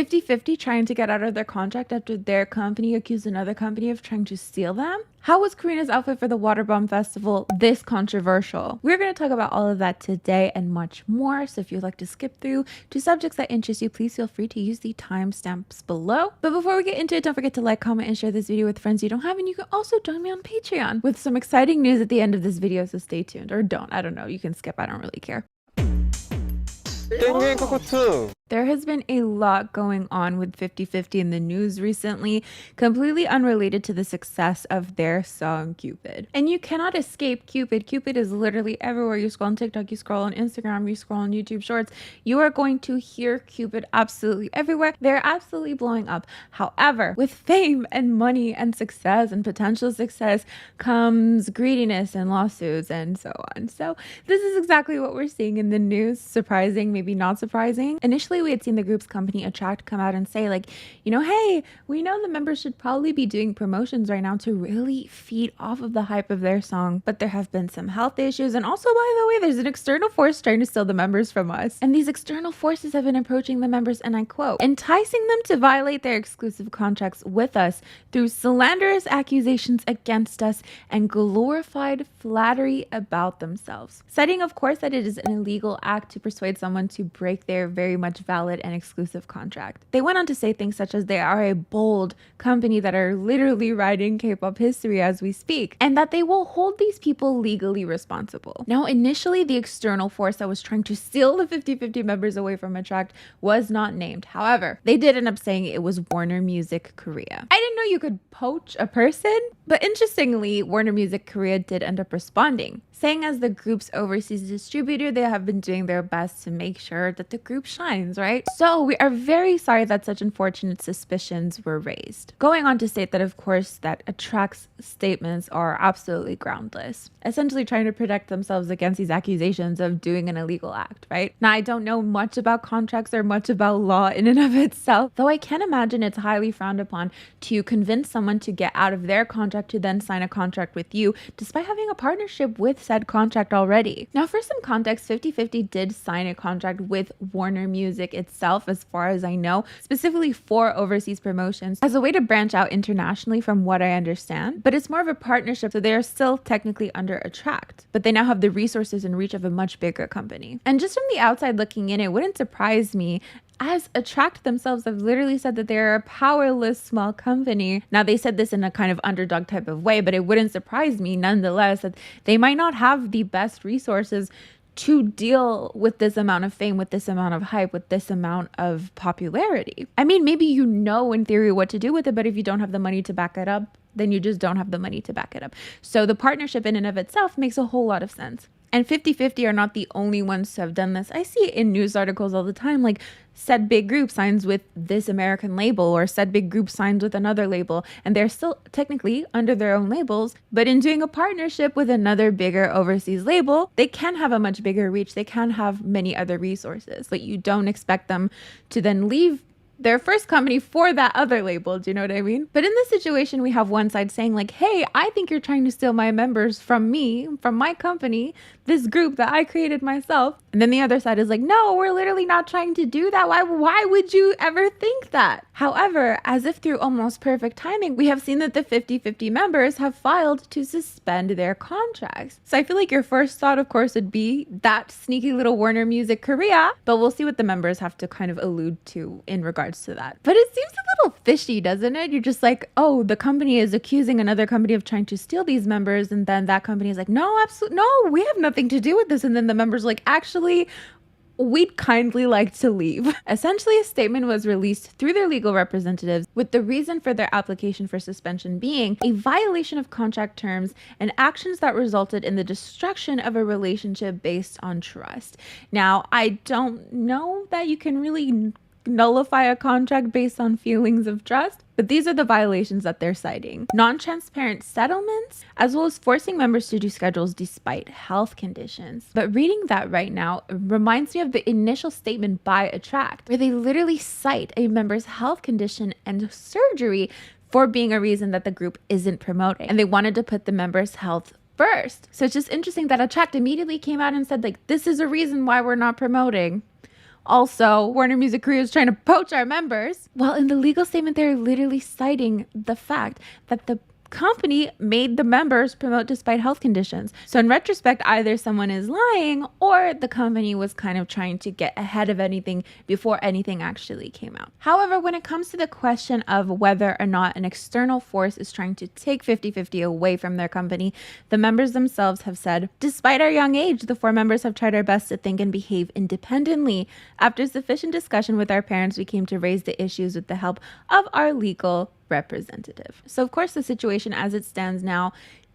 50-50 trying to get out of their contract after their company accused another company of trying to steal them? How was Karina's outfit for the Waterbomb festival this controversial? We're going to talk about all of that today and much more. So if you'd like to skip through to subjects that interest you, please feel free to use the timestamps below. But before we get into it, don't forget to like, comment, and share this video with friends you don't have. And you can also join me on Patreon with some exciting news at the end of this video. So stay tuned, or don't. I don't know. You can skip. I don't really care. There has been a lot going on with 50-50 in the news recently, completely unrelated to the success of their song Cupid. And you cannot escape Cupid. Cupid is literally everywhere. You scroll on TikTok, you scroll on Instagram, you scroll on YouTube Shorts. You are going to hear Cupid absolutely everywhere. They're absolutely blowing up. However, with fame and money and success and potential success comes greediness and lawsuits and so on. So this is exactly what we're seeing in the news. Surprising, maybe not surprising. Initially, we had seen the group's company Attract come out and say, like, you know, hey, we know the members should probably be doing promotions right now to really feed off of the hype of their song, but there have been some health issues, and also, by the way, there's an external force trying to steal the members from us, and these external forces have been approaching the members, and I quote, enticing them to violate their exclusive contracts with us through slanderous accusations against us and glorified flattery about themselves, citing, of course, that it is an illegal act to persuade someone to break their very much valid and exclusive contract. They went on to say things such as they are a bold company that are literally writing K-pop history as we speak, and that they will hold these people legally responsible. Now, initially, the external force that was trying to steal the 50-50 members away from Attract was not named. However, they did end up saying it was Warner Music Korea. I didn't know you could poach a person, but interestingly, Warner Music Korea did end up responding, saying as the group's overseas distributor, they have been doing their best to make sure that the group shines, right? So we are very sorry that such unfortunate suspicions were raised. Going on to state that, of course, that Attract's statements are absolutely groundless, essentially trying to protect themselves against these accusations of doing an illegal act, right? Now, I don't know much about contracts or much about law in and of itself, though I can imagine it's highly frowned upon to convince someone to get out of their contract to then sign a contract with you, despite having a partnership with said contract already. Now, for some context, 50-50 did sign a contract with Warner Music itself, as far as I know, specifically for overseas promotions as a way to branch out internationally from what I understand, but it's more of a partnership, so they are still technically under Attract, but they now have the resources and reach of a much bigger company. And just from the outside looking in, it wouldn't surprise me, as Attract themselves have literally said that they're a powerless small company. Now, they said this in a kind of underdog type of way, but it wouldn't surprise me nonetheless that they might not have the best resources to deal with this amount of fame, with this amount of hype, with this amount of popularity. I mean, maybe you know in theory what to do with it, but if you don't have the money to back it up, then you just don't have the money to back it up. So the partnership in and of itself makes a whole lot of sense. And 50-50 are not the only ones to have done this. I see it in news articles all the time, like said big group signs with this American label or said big group signs with another label, and they're still technically under their own labels, but in doing a partnership with another bigger overseas label, they can have a much bigger reach. They can have many other resources, but you don't expect them to then leave their first company for that other label. Do you know what I mean? But in this situation, we have one side saying like, hey, I think you're trying to steal my members from me, from my company, this group that I created myself. And then the other side is like, no, we're literally not trying to do that. Why would you ever think that? However, as if through almost perfect timing, we have seen that the 50-50 members have filed to suspend their contracts. So I feel like your first thought, of course, would be that sneaky little Warner Music Korea, but we'll see what the members have to kind of allude to in regards to that. But it seems a little fishy, doesn't it? You're just like, oh, the company is accusing another company of trying to steal these members, and then that company is like, no, absolutely, no, we have nothing to do with this. And then the members like, actually, we'd kindly like to leave. Essentially, a statement was released through their legal representatives with the reason for their application for suspension being a violation of contract terms and actions that resulted in the destruction of a relationship based on trust. Now, I don't know that you can really nullify a contract based on feelings of trust, but these are the violations that they're citing. Non-transparent settlements, as well as forcing members to do schedules despite health conditions. But reading that right now reminds me of the initial statement by Attract, where they literally cite a member's health condition and surgery for being a reason that the group isn't promoting. And they wanted to put the member's health first. So it's just interesting that Attract immediately came out and said, like, this is a reason why we're not promoting. Also, Warner Music Korea is trying to poach our members. Well, in the legal statement, they're literally citing the fact that the company made the members promote despite health conditions. So in retrospect, either someone is lying or the company was kind of trying to get ahead of anything before anything actually came out. However, when it comes to the question of whether or not an external force is trying to take 50/50 away from their company, the members themselves have said, despite our young age, the 4 members have tried our best to think and behave independently. After sufficient discussion with our parents, we came to raise the issues with the help of our legal representative. So of course the situation as it stands now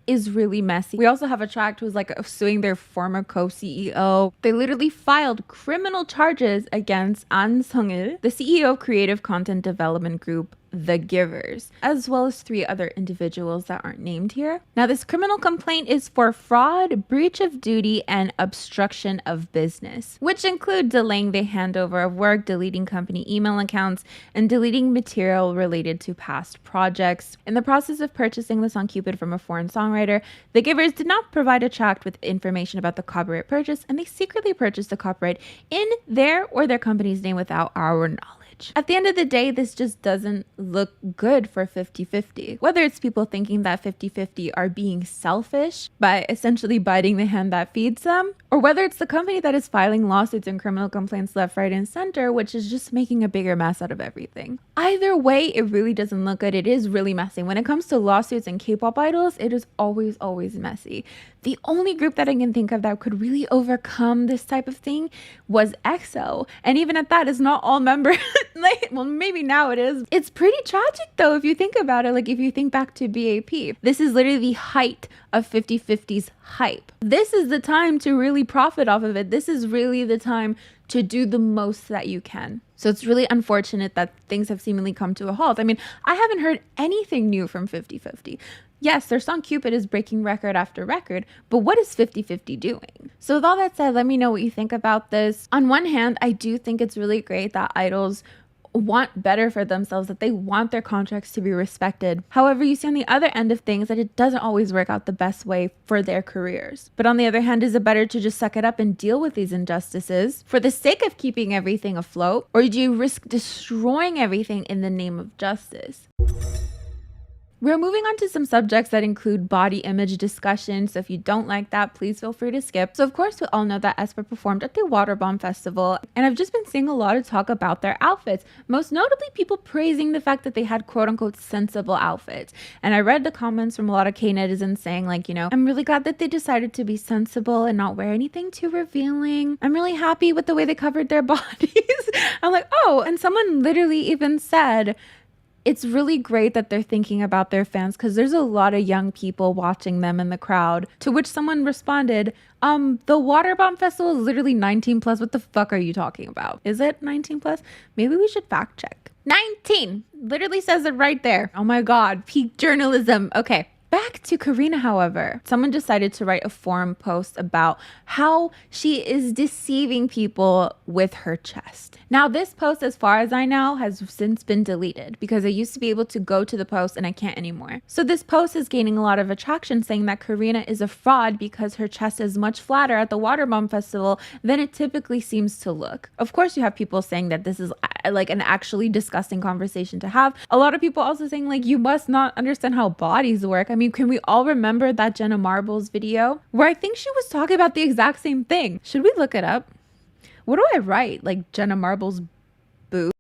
is really messy. We also have a tract who's like suing their former co-CEO. They literally filed criminal charges against An Sung-il, the CEO of creative content development group The Givers, as well as 3 other individuals that aren't named here. Now, this criminal complaint is for fraud, breach of duty, and obstruction of business, which include delaying the handover of work, deleting company email accounts, and deleting material related to past projects. In the process of purchasing the song Cupid from a foreign songwriter, The Givers did not provide a tract with information about the copyright purchase, and they secretly purchased the copyright in their or their company's name without our knowledge. At the end of the day, this just doesn't look good for 50/50. Whether it's people thinking that 50/50 are being selfish by essentially biting the hand that feeds them, or whether it's the company that is filing lawsuits and criminal complaints left, right, and center, which is just making a bigger mess out of everything. Either way, it really doesn't look good. It is really messy. When it comes to lawsuits and K-pop idols, it is always messy. The only group that I can think of that could really overcome this type of thing was EXO. And even at that, it's not all members. Well, maybe now it is. It's pretty tragic though, if you think about it. Like if you think back to BAP, this is literally the height of 50/50's hype. This is the time to really profit off of it. This is really the time to do the most that you can. So it's really unfortunate that things have seemingly come to a halt. I mean, I haven't heard anything new from 50/50. Yes, their song Cupid is breaking record after record, but what is 50/50 doing? So with all that said, let me know what you think about this. On one hand, I do think it's really great that idols want better for themselves, that they want their contracts to be respected. However, you see on the other end of things that it doesn't always work out the best way for their careers. But on the other hand, is it better to just suck it up and deal with these injustices for the sake of keeping everything afloat? Or do you risk destroying everything in the name of justice? We're moving on to some subjects that include body image discussion, so if you don't like that, please feel free to skip. So of course, we all know that aespa performed at the Waterbomb festival, and I've just been seeing a lot of talk about their outfits, most notably people praising the fact that they had quote-unquote sensible outfits. And I read the comments from a lot of K-netizens saying like, I'm really glad that they decided to be sensible and not wear anything too revealing. I'm really happy with the way they covered their bodies. I'm like, oh, and someone literally even said, it's really great that they're thinking about their fans because there's a lot of young people watching them in the crowd. To which someone responded, the Waterbomb Festival is literally 19 plus. What the fuck are you talking about? Is it 19 plus? Maybe we should fact check. 19! Literally says it right there. Oh my God, peak journalism. Okay. Back to Karina, however, someone decided to write a forum post about how she is deceiving people with her chest. Now, this post, as far as I know, has since been deleted because I used to be able to go to the post and I can't anymore. So this post is gaining a lot of attraction, saying that Karina is a fraud because her chest is much flatter at the Waterbomb Festival than it typically seems to look. Of course, you have people saying that this is like an actually disgusting conversation to have. A lot of people also saying like, you must not understand how bodies work. I mean, can we all remember that Jenna Marbles video where I think she was talking about the exact same thing? Should we look it up? What do I write? Like Jenna Marbles boob?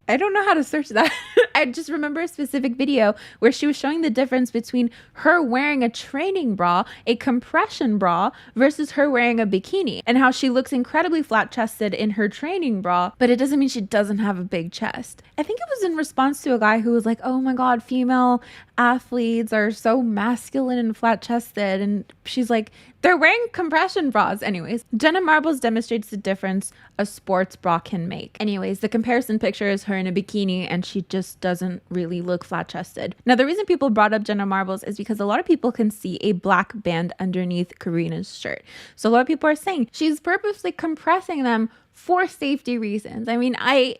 I don't know how to search that. I just remember a specific video where she was showing the difference between her wearing a training bra, a compression bra, versus her wearing a bikini, and how she looks incredibly flat-chested in her training bra, but it doesn't mean she doesn't have a big chest. I think it was in response to a guy who was like, oh my God, female athletes are so masculine and flat-chested, and she's like, they're wearing compression bras. Anyways, Jenna Marbles demonstrates the difference a sports bra can make. Anyways, the comparison picture is her in a bikini and she just doesn't really look flat-chested. Now, the reason people brought up Jenna Marbles is because a lot of people can see a black band underneath Karina's shirt. So a lot of people are saying she's purposely compressing them for safety reasons. I mean, I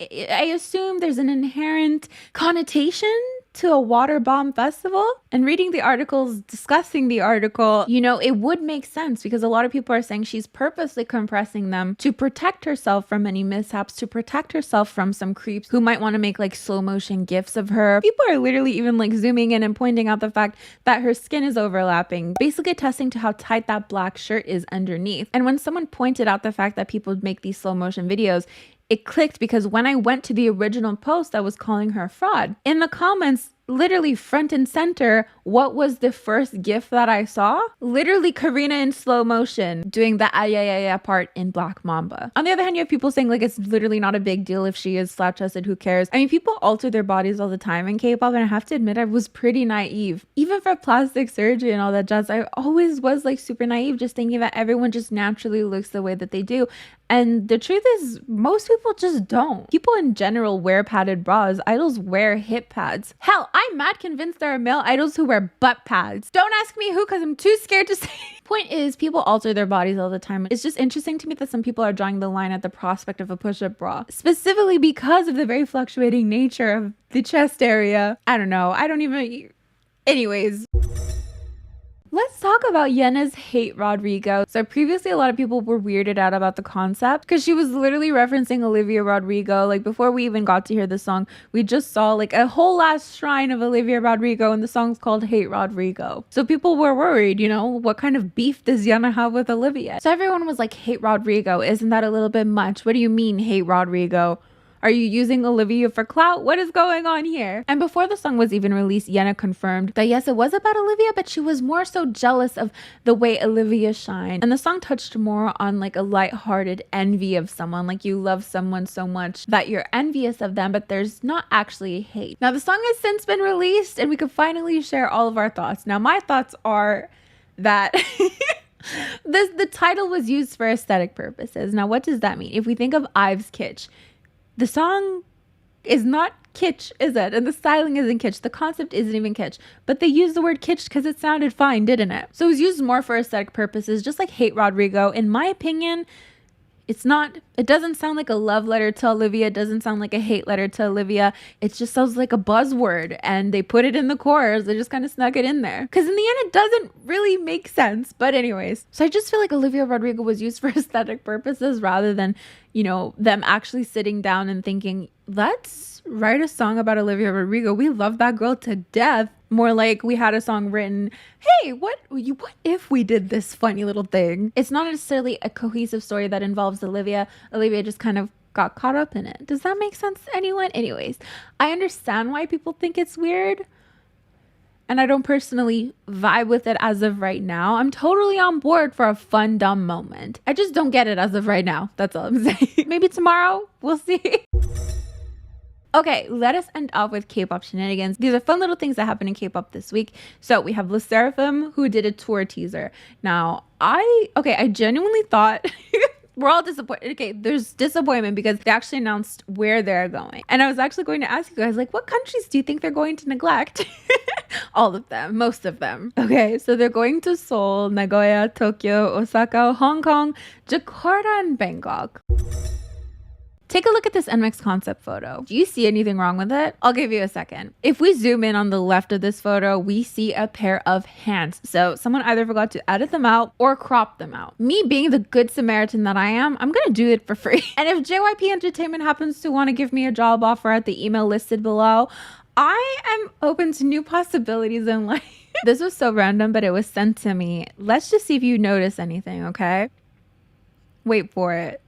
assume there's an inherent connotation to a Waterbomb festival. And reading the articles, discussing the article, you know, it would make sense because a lot of people are saying she's purposely compressing them to protect herself from any mishaps, to protect herself from some creeps who might want to make like slow motion gifs of her. People are literally even like zooming in and pointing out the fact that her skin is overlapping, basically attesting to how tight that black shirt is underneath. And when someone pointed out the fact that people make these slow motion videos, it clicked because when I went to the original post that was calling her a fraud, in the comments, literally front and center, what was the first gif that I saw? Literally Karina in slow motion doing the ah yeah yeah yeah part in Black Mamba. On the other hand, you have people saying like it's literally not a big deal if she is flat chested, who cares? I mean, people alter their bodies all the time in K-pop, and I have to admit I was pretty naive. Even for plastic surgery and all that jazz, I always was like super naive, just thinking that everyone just naturally looks the way that they do. And the truth is, most people just don't. People in general wear padded bras. Idols wear hip pads. Hell, I'm mad convinced there are male idols who wear butt pads. Don't ask me who, because I'm too scared to say. Point is, people alter their bodies all the time. It's just interesting to me that some people are drawing the line at the prospect of a push-up bra, specifically because of the very fluctuating nature of the chest area. I don't know. I don't even... Anyways. Let's talk about Yena's Hate Rodrigo. So previously a lot of people were weirded out about the concept because she was literally referencing Olivia Rodrigo. Like before we even got to hear the song, we just saw like a whole last shrine of Olivia Rodrigo and the song's called Hate Rodrigo. So people were worried, you know, what kind of beef does Yena have with Olivia? So everyone was like, Hate Rodrigo, isn't that a little bit much? What do you mean Hate Rodrigo? Are you using Olivia for clout? What is going on here? And before the song was even released, Yena confirmed that yes, it was about Olivia, but she was more so jealous of the way Olivia shined. And the song touched more on like a lighthearted envy of someone, like you love someone so much that you're envious of them, but there's not actually hate. Now the song has since been released and we could finally share all of our thoughts. Now my thoughts are that the title was used for aesthetic purposes. Now what does that mean? If we think of Ives kitsch, the song is not kitsch, is it? And the styling isn't kitsch. The concept isn't even kitsch. But they used the word kitsch because it sounded fine, didn't it? So it was used more for aesthetic purposes, just like Hate Rodrigo. In my opinion, it doesn't sound like a love letter to Olivia. It doesn't sound like a hate letter to Olivia. It just sounds like a buzzword. And they put it in the chorus. They just kind of snuck it in there. Because in the end, it doesn't really make sense. But anyways, so I just feel like Olivia Rodrigo was used for aesthetic purposes rather than, you know, them actually sitting down and thinking, let's write a song about Olivia Rodrigo. We love that girl to death. More like we had a song written, hey, what if we did this funny little thing? It's not necessarily a cohesive story that involves Olivia. Olivia just kind of got caught up in it. Does that make sense to anyone? Anyways, I understand why people think it's weird. And I don't personally vibe with it as of right now. I'm totally on board for a fun, dumb moment. I just don't get it as of right now. That's all I'm saying. Maybe tomorrow, we'll see. Okay, let us end off with K-pop shenanigans. These are fun little things that happened in K-pop this week. So we have Sserafim, who did a tour teaser. Now, I genuinely thought... We're all disappointed. Okay, there's disappointment because they actually announced where they're going. And I was actually going to ask you guys, like, what countries do you think they're going to neglect? All of them, most of them. Okay, so they're going to Seoul, Nagoya, Tokyo, Osaka, Hong Kong, Jakarta, and Bangkok. Take a look at this Nmixx concept photo. Do you see anything wrong with it? I'll give you a second. If we zoom in on the left of this photo, we see a pair of hands. So someone either forgot to edit them out or crop them out. Me being the good Samaritan that I am, I'm gonna do it for free. And if JYP Entertainment happens to want to give me a job offer at the email listed below, I am open to new possibilities in life. This was so random, but it was sent to me. Let's just see if you notice anything, okay? Wait for it.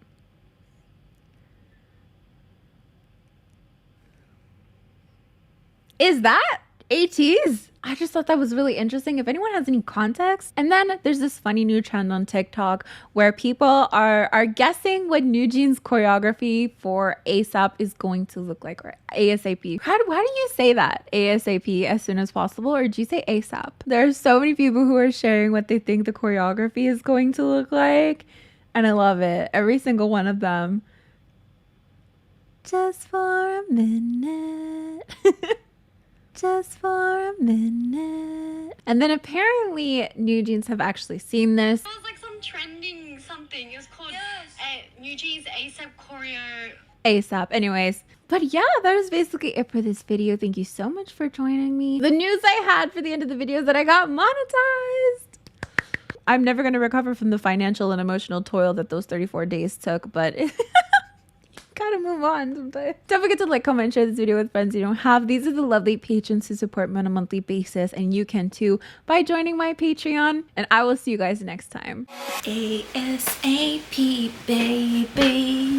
Is that ATEEZ? I just thought that was really interesting. If anyone has any context. And then there's this funny new trend on TikTok where people are guessing what NewJeans choreography for ASAP is going to look like, or ASAP. How do you say that? ASAP, as soon as possible, or do you say ASAP? There are so many people who are sharing what they think the choreography is going to look like. And I love it. Every single one of them. Just for a minute. Just for a minute. And then apparently NewJeans have actually seen this. It was like some trending something. It was called NewJeans ASAP Choreo. ASAP. Anyways, But yeah, that is basically it for this video. Thank you so much for joining me. The news I had for the end of the video is that I got monetized. I'm never going to recover from the financial and emotional toil that those 34 days took, but gotta move on sometimes. Don't forget to like, comment, and share this video with friends you don't have. These are the lovely patrons who support me on a monthly basis, and you can too by joining my Patreon. And I will see you guys next time. ASAP, baby.